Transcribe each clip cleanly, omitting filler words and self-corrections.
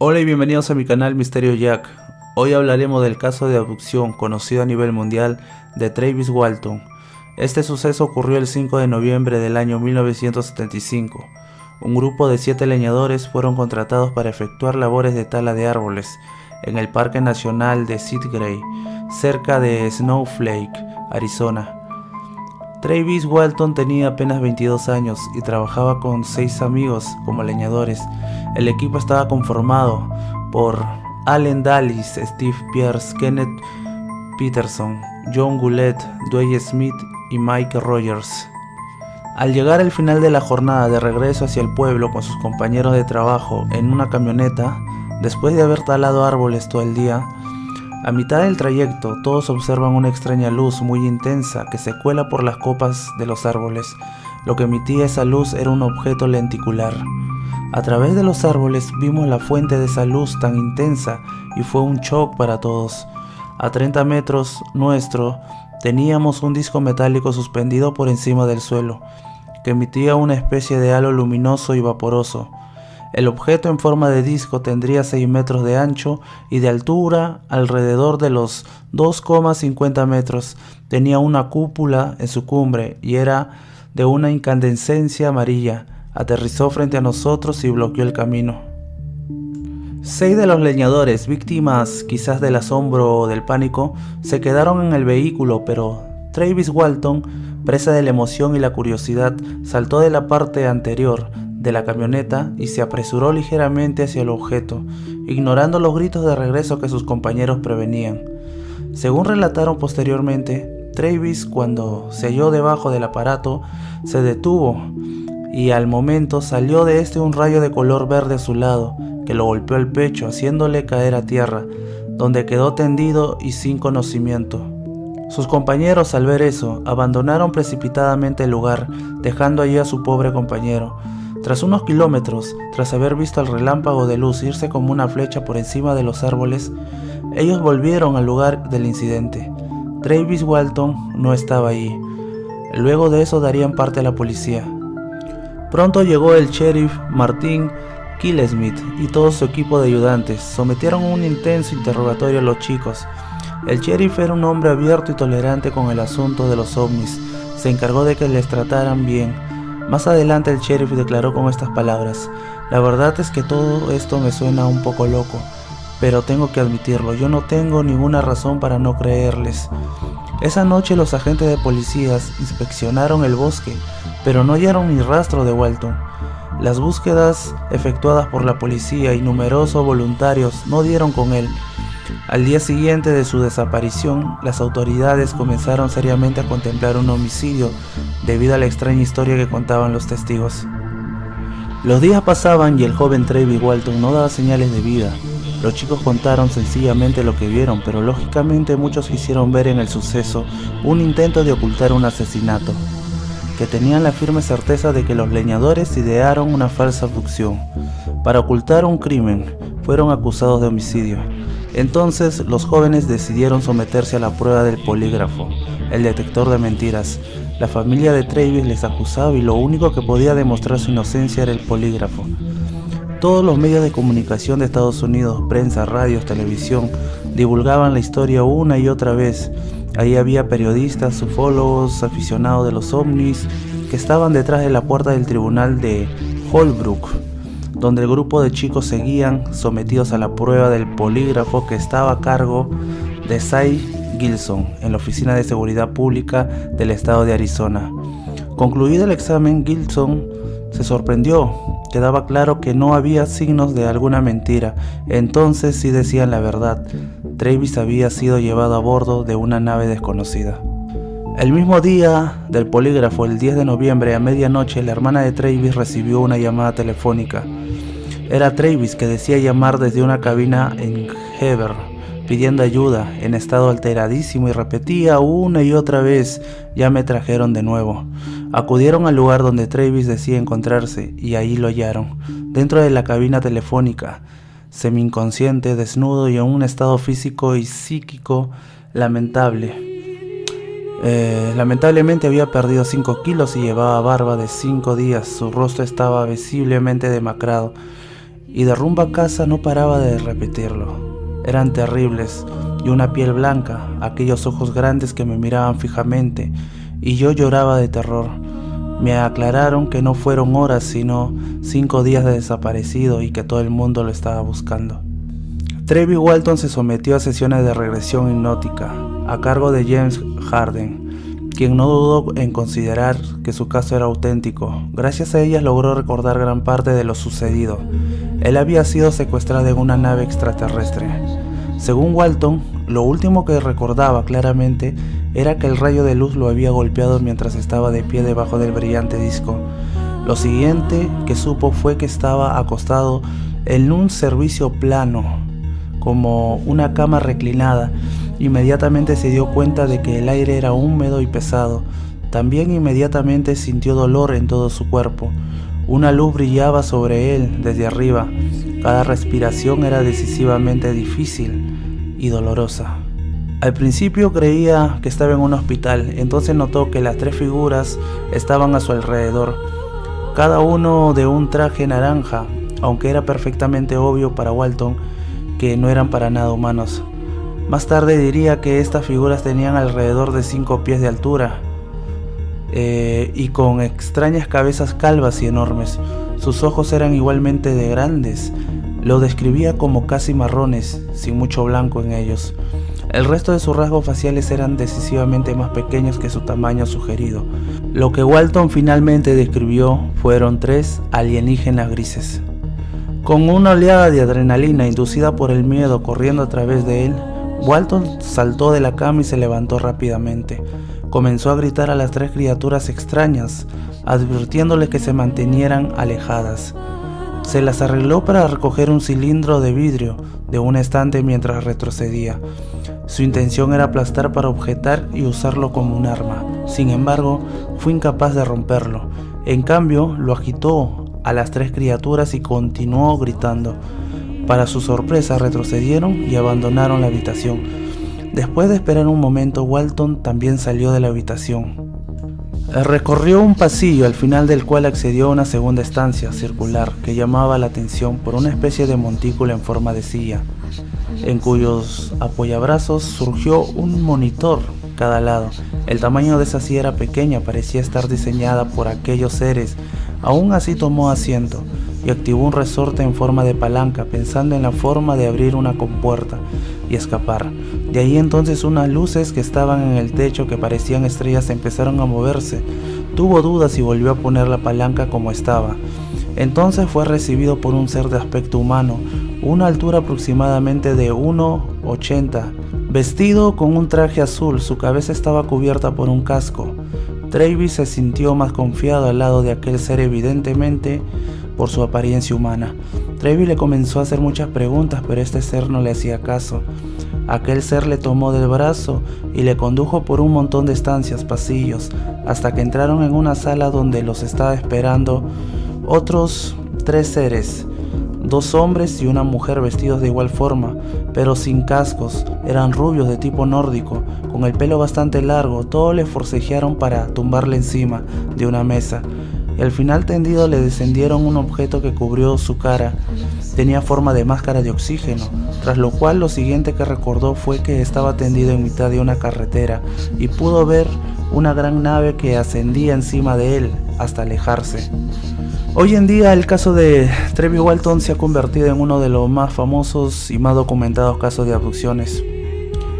Hola y bienvenidos a mi canal Misterio Jack. Hoy hablaremos del caso de abducción conocido a nivel mundial de Travis Walton. Este suceso ocurrió el 5 de noviembre del año 1975. Un grupo de 7 leñadores fueron contratados para efectuar labores de tala de árboles en el Parque Nacional de Sidgray, cerca de Snowflake, Arizona. Travis Walton tenía apenas 22 años y trabajaba con 6 amigos como leñadores. El equipo estaba conformado por Allen Dulles, Steve Pierce, Kenneth Peterson, John Goulet, Dwayne Smith y Mike Rogers. Al llegar al final de la jornada de regreso hacia el pueblo con sus compañeros de trabajo en una camioneta, después de haber talado árboles todo el día, a mitad del trayecto todos observan una extraña luz muy intensa que se cuela por las copas de los árboles. Lo que emitía esa luz era un objeto lenticular. A través de los árboles vimos la fuente de esa luz tan intensa y fue un shock para todos. A 30 metros nuestro teníamos un disco metálico suspendido por encima del suelo, que emitía una especie de halo luminoso y vaporoso. El objeto en forma de disco tendría 6 metros de ancho y de altura alrededor de los 2,50 metros. Tenía una cúpula en su cumbre y era de una incandescencia amarilla. Aterrizó frente a nosotros y bloqueó el camino. 6 de los leñadores, víctimas quizás del asombro o del pánico, se quedaron en el vehículo, pero Travis Walton, presa de la emoción y la curiosidad, saltó de la parte anterior de la camioneta y se apresuró ligeramente hacia el objeto, ignorando los gritos de regreso que sus compañeros prevenían. Según relataron posteriormente, Travis, cuando se halló debajo del aparato, se detuvo y al momento salió de este un rayo de color verde azulado que lo golpeó el pecho, haciéndole caer a tierra, donde quedó tendido y sin conocimiento. Sus compañeros, al ver eso, abandonaron precipitadamente el lugar, dejando allí a su pobre compañero. Tras unos kilómetros, tras haber visto el relámpago de luz irse como una flecha por encima de los árboles, ellos volvieron al lugar del incidente. Travis Walton no estaba allí. Luego de eso darían parte a la policía. Pronto llegó el sheriff Martin Killesmith y todo su equipo de ayudantes. Sometieron un intenso interrogatorio a los chicos. El sheriff era un hombre abierto y tolerante con el asunto de los ovnis. Se encargó de que les trataran bien. Más adelante el sheriff declaró con estas palabras: "La verdad es que todo esto me suena un poco loco, pero tengo que admitirlo, yo no tengo ninguna razón para no creerles". Esa noche los agentes de policías inspeccionaron el bosque, pero no hallaron ni rastro de Walton. Las búsquedas efectuadas por la policía y numerosos voluntarios no dieron con él. Al día siguiente de su desaparición, las autoridades comenzaron seriamente a contemplar un homicidio debido a la extraña historia que contaban los testigos. Los días pasaban y el joven Travis Walton no daba señales de vida. Los chicos contaron sencillamente lo que vieron, pero lógicamente muchos quisieron ver en el suceso un intento de ocultar un asesinato, que tenían la firme certeza de que los leñadores idearon una falsa abducción. Para ocultar un crimen, fueron acusados de homicidio. Entonces los jóvenes decidieron someterse a la prueba del polígrafo, el detector de mentiras. La familia de Travis les acusaba y lo único que podía demostrar su inocencia era el polígrafo. Todos los medios de comunicación de Estados Unidos, prensa, radios, televisión, divulgaban la historia una y otra vez. Ahí había periodistas, ufólogos, aficionados de los ovnis, que estaban detrás de la puerta del tribunal de Holbrook, donde el grupo de chicos seguían sometidos a la prueba del polígrafo que estaba a cargo de Cy Gilson en la Oficina de Seguridad Pública del estado de Arizona. Concluido el examen, Gilson se sorprendió. Quedaba claro que no había signos de alguna mentira. Entonces sí decían la verdad. Travis había sido llevado a bordo de una nave desconocida. El mismo día del polígrafo, el 10 de noviembre a medianoche, la hermana de Travis recibió una llamada telefónica. Era Travis, que decía llamar desde una cabina en Heber, pidiendo ayuda, en estado alteradísimo, y repetía una y otra vez: "Ya me trajeron de nuevo". Acudieron al lugar donde Travis decía encontrarse y ahí lo hallaron, dentro de la cabina telefónica, semi-inconsciente, desnudo y en un estado físico y psíquico lamentable. Lamentablemente había perdido 5 kilos y llevaba barba de 5 días. Su rostro estaba visiblemente demacrado y de rumba a casa no paraba de repetirlo. Eran terribles, y una piel blanca, aquellos ojos grandes que me miraban fijamente, y yo lloraba de terror. Me aclararon que no fueron horas, sino 5 días de desaparecido y que todo el mundo lo estaba buscando. Travis Walton se sometió a sesiones de regresión hipnótica, a cargo de James Harden, quien no dudó en considerar que su caso era auténtico. Gracias a ellas logró recordar gran parte de lo sucedido. Él había sido secuestrado en una nave extraterrestre. Según Walton, lo último que recordaba claramente era que el rayo de luz lo había golpeado mientras estaba de pie debajo del brillante disco. Lo siguiente que supo fue que estaba acostado en un servicio plano, como una cama reclinada. Inmediatamente se dio cuenta de que el aire era húmedo y pesado. También inmediatamente sintió dolor en todo su cuerpo. Una luz brillaba sobre él desde arriba. Cada respiración era decisivamente difícil y dolorosa. Al principio creía que estaba en un hospital, entonces notó que las 3 figuras estaban a su alrededor, cada uno de un traje naranja, aunque era perfectamente obvio para Walton que no eran para nada humanos. Más tarde diría que estas figuras tenían alrededor de 5 pies de altura y con extrañas cabezas calvas y enormes. Sus ojos eran igualmente de grandes. Lo describía como casi marrones, sin mucho blanco en ellos. El resto de sus rasgos faciales eran decisivamente más pequeños que su tamaño sugerido. Lo que Walton finalmente describió fueron 3 alienígenas grises. Con una oleada de adrenalina inducida por el miedo corriendo a través de él, Walton saltó de la cama y se levantó rápidamente. Comenzó a gritar a las 3 criaturas extrañas, advirtiéndoles que se mantenieran alejadas. Se las arregló para recoger un cilindro de vidrio de un estante mientras retrocedía. Su intención era aplastar para objetar y usarlo como un arma. Sin embargo, fue incapaz de romperlo. En cambio, lo agitó a las 3 criaturas y continuó gritando. Para su sorpresa, retrocedieron y abandonaron la habitación. Después de esperar un momento, Walton también salió de la habitación. Recorrió un pasillo al final del cual accedió a una segunda estancia circular que llamaba la atención por una especie de montículo en forma de silla, en cuyos apoyabrazos surgió un monitor cada lado. El tamaño de esa silla era pequeña, parecía estar diseñada por aquellos seres. Aún así tomó asiento y activó un resorte en forma de palanca, pensando en la forma de abrir una compuerta y escapar. De ahí entonces unas luces que estaban en el techo que parecían estrellas empezaron a moverse. Tuvo dudas y volvió a poner la palanca como estaba. Entonces fue recibido por un ser de aspecto humano, una altura aproximadamente de 1,80, vestido con un traje azul. Su cabeza estaba cubierta por un casco. Travis se sintió más confiado al lado de aquel ser, evidentemente por su apariencia humana. Travis le comenzó a hacer muchas preguntas, pero este ser no le hacía caso. Aquel ser le tomó del brazo y le condujo por un montón de estancias, pasillos, hasta que entraron en una sala donde los estaba esperando otros 3 seres, 2 hombres y una mujer vestidos de igual forma, pero sin cascos. Eran rubios de tipo nórdico, con el pelo bastante largo. Todos le forcejearon para tumbarle encima de una mesa, y al final tendido le descendieron un objeto que cubrió su cara. Tenía forma de máscara de oxígeno, tras lo cual lo siguiente que recordó fue que estaba tendido en mitad de una carretera y pudo ver una gran nave que ascendía encima de él hasta alejarse. Hoy en día el caso de Travis Walton se ha convertido en uno de los más famosos y más documentados casos de abducciones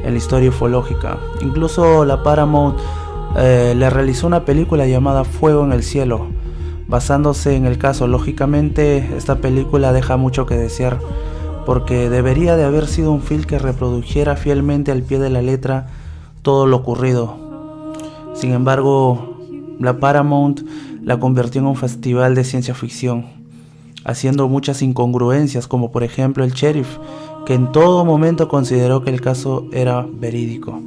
en la historia ufológica. Incluso la Paramount le realizó una película llamada Fuego en el Cielo, basándose en el caso. Lógicamente esta película deja mucho que desear, porque debería de haber sido un film que reprodujera fielmente al pie de la letra todo lo ocurrido. Sin embargo, la Paramount la convirtió en un festival de ciencia ficción, haciendo muchas incongruencias, como por ejemplo el sheriff, que en todo momento consideró que el caso era verídico,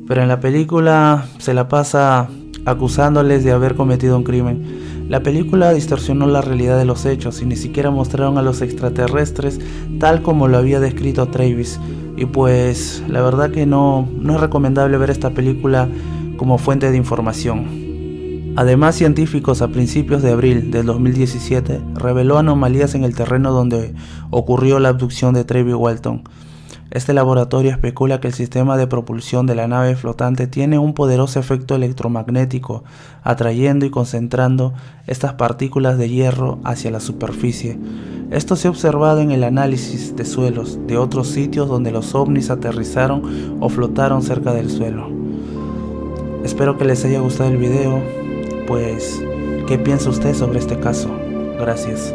pero en la película se la pasa acusándoles de haber cometido un crimen. La película distorsionó la realidad de los hechos y ni siquiera mostraron a los extraterrestres tal como lo había descrito Travis, y pues la verdad que no es recomendable ver esta película como fuente de información. Además, científicos a principios de abril del 2017 reveló anomalías en el terreno donde ocurrió la abducción de Travis Walton. Este laboratorio especula que el sistema de propulsión de la nave flotante tiene un poderoso efecto electromagnético, atrayendo y concentrando estas partículas de hierro hacia la superficie. Esto se ha observado en el análisis de suelos de otros sitios donde los ovnis aterrizaron o flotaron cerca del suelo. Espero que les haya gustado el video. Pues, ¿qué piensa usted sobre este caso? Gracias.